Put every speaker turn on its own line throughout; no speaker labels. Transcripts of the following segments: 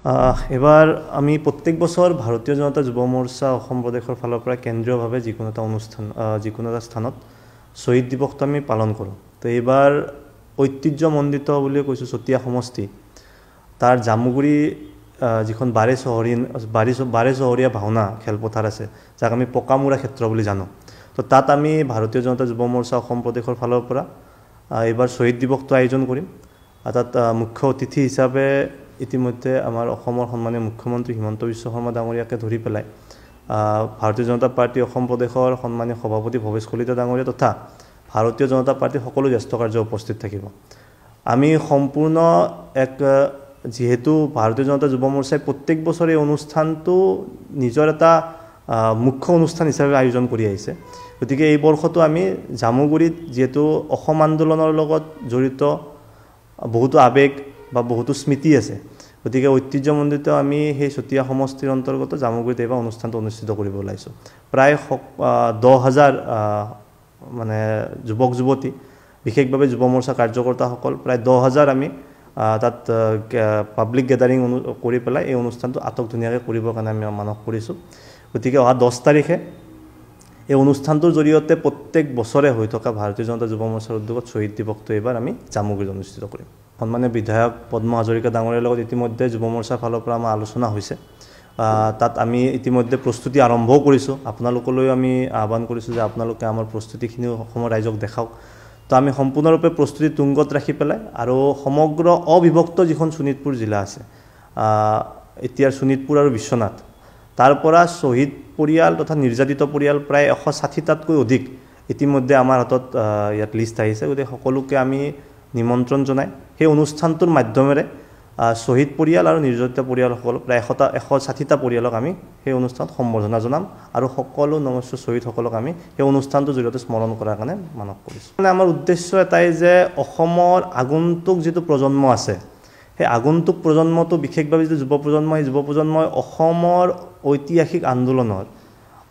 এবাৰ আমি প্ৰত্যেক বছৰ ভাৰতীয় জনতা যুৱ মৰ্চা অসম প্ৰদেশৰ ফালৰ পৰা কেন্দ্ৰীয়ভাৱে যিকোনো এটা অনুষ্ঠান যিকোনো এটা স্থানত শ্বহীদ দিৱসটো আমি পালন কৰোঁ। তো এইবাৰ ঐতিহ্যমণ্ডিত বুলি কৈছোঁ চতিয়া সমষ্টি তাৰ জামুগুৰি যিখন বাৰে চহৰীয়া ভাওনা খেলপথাৰ আছে যাক আমি পকামুৰা ক্ষেত্ৰ বুলি জানো। তো তাত আমি ভাৰতীয় জনতা যুৱ মৰ্চা অসম প্ৰদেশৰ ফালৰ পৰা এইবাৰ শ্বহীদ দিৱসটো আয়োজন কৰিম। তাত মুখ্য অতিথি হিচাপে ইতিমধ্যে আমাৰ অসমৰ সন্মানীয় মুখ্যমন্ত্ৰী হিমন্ত বিশ্ব শৰ্মা ডাঙৰীয়াকে ধৰি পেলাই ভাৰতীয় জনতা পাৰ্টি অসম প্ৰদেশৰ সন্মানীয় সভাপতি ভৱেশ কলিতা ডাঙৰীয়া তথা ভাৰতীয় জনতা পাৰ্টিৰ সকলো জ্যেষ্ঠ কাৰ্য উপস্থিত থাকিব। আমি সম্পূৰ্ণ যিহেতু ভাৰতীয় জনতা যুৱ মৰ্চাই প্ৰত্যেক বছৰে এই অনুষ্ঠানটো নিজৰ এটা মুখ্য অনুষ্ঠান হিচাপে আয়োজন কৰি আহিছে। গতিকে এই বৰ্ষটো আমি জামুগুৰিত যিহেতু অসম আন্দোলনৰ লগত জড়িত বহুতো আৱেগ বা বহুতো স্মৃতি আছে, গতিকে ঐতিহ্যমণ্ডিত আমি সেই চতিয়া সমষ্টিৰ অন্তৰ্গত জামুগুৰিত এইবাৰ অনুষ্ঠানটো অনুষ্ঠিত কৰিব ওলাইছোঁ। প্ৰায় 10,000 মানে যুৱক যুৱতী বিশেষভাৱে যুৱ মৰ্চা কাৰ্যকৰ্তাসকল প্ৰায় 10,000 আমি তাত পাব্লিক গেডাৰিং কৰি পেলাই এই অনুষ্ঠানটো আটকধুনীয়াকৈ কৰিবৰ কাৰণে আমি মানস কৰিছোঁ। গতিকে অহা 10 তাৰিখে এই অনুষ্ঠানটোৰ জৰিয়তে প্ৰত্যেক বছৰে হৈ থকা ভাৰতীয় জনতা যুৱ মৰ্চাৰ উদ্যোগত শ্বহীদ দিৱসটো এইবাৰ আমি জামুগুৰিত অনুষ্ঠিত কৰিম। সন্মানীয় বিধায়ক পদ্ম হাজৰিকা ডাঙৰীয়াৰ লগত ইতিমধ্যে যুৱ মৰ্চাৰ ফালৰ পৰা আমাৰ আলোচনা হৈছে। তাত আমি ইতিমধ্যে প্ৰস্তুতি আৰম্ভও কৰিছোঁ। আপোনালোকলৈও আমি আহ্বান কৰিছোঁ যে আপোনালোকে আমাৰ প্ৰস্তুতিখিনি অসমৰ ৰাইজক দেখাওক। তো আমি সম্পূৰ্ণৰূপে প্ৰস্তুতি তুংগত ৰাখি পেলাই আৰু সমগ্ৰ অবিভক্ত যিখন শোণিতপুৰ জিলা আছে, এতিয়াৰ শোণিতপুৰ আৰু বিশ্বনাথ, তাৰ পৰা শ্বহীদ পৰিয়াল তথা নিৰ্যাতিত পৰিয়াল প্ৰায় 160টাতকৈ অধিক ইতিমধ্যে আমাৰ হাতত ইয়াত লিষ্ট আহিছে। গতিকে সকলোকে আমি নিমন্ত্ৰণ জনাই সেই অনুষ্ঠানটোৰ মাধ্যমেৰে শ্বহীদ পৰিয়াল আৰু নিৰ্যাতিত পৰিয়ালসকল প্ৰায় 160টা পৰিয়ালক আমি সেই অনুষ্ঠানত সম্বৰ্ধনা জনাম আৰু সকলো নমস্য শ্বহীদসকলক আমি সেই অনুষ্ঠানটোৰ জৰিয়তে স্মৰণ কৰাৰ কাৰণে মানস কৰিছোঁ। মানে আমাৰ উদ্দেশ্য এটাই যে অসমৰ আগন্তুক যিটো প্ৰজন্ম আছে, সেই আগন্তুক প্ৰজন্মটো বিশেষভাৱে যিটো যুৱ প্ৰজন্ম, সেই যুৱ প্ৰজন্মই অসমৰ ঐতিহাসিক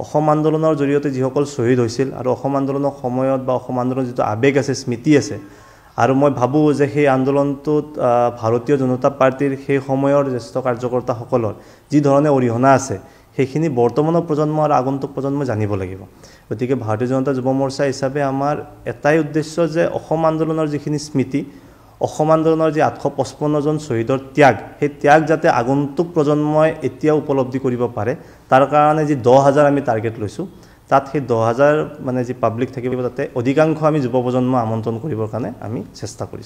অসম আন্দোলনৰ জৰিয়তে যিসকল শ্বহীদ হৈছিল আৰু অসম আন্দোলনৰ সময়ত বা অসম আন্দোলনৰ যিটো আৱেগ আছে, স্মৃতি আছে, আৰু মই ভাবোঁ যে সেই আন্দোলনটোত ভাৰতীয় জনতা পাৰ্টিৰ সেই সময়ৰ জ্যেষ্ঠ কাৰ্যকৰ্তাসকলৰ যি ধৰণে অৰিহণা আছে সেইখিনি বৰ্তমানৰ প্ৰজন্ম আৰু আগন্তুক প্ৰজন্মই জানিব লাগিব। গতিকে ভাৰতীয় জনতা যুৱ মৰ্চা হিচাপে আমাৰ এটাই উদ্দেশ্য যে অসম আন্দোলনৰ যিখিনি স্মৃতি, অসম আন্দোলনৰ যি 855জন শ্বহীদৰ ত্যাগ, সেই ত্যাগ যাতে আগন্তুক প্ৰজন্মই এতিয়া উপলব্ধি কৰিব পাৰে, তাৰ কাৰণে যি 10,000 আমি টাৰ্গেট লৈছোঁ, তাত সেই 10,000 মানে যি পাব্লিক থাকিব তাতে অধিকাংশ আমি যুৱ প্ৰজন্ম আমন্ত্ৰণ কৰিবৰ কাৰণে আমি চেষ্টা কৰিছোঁ।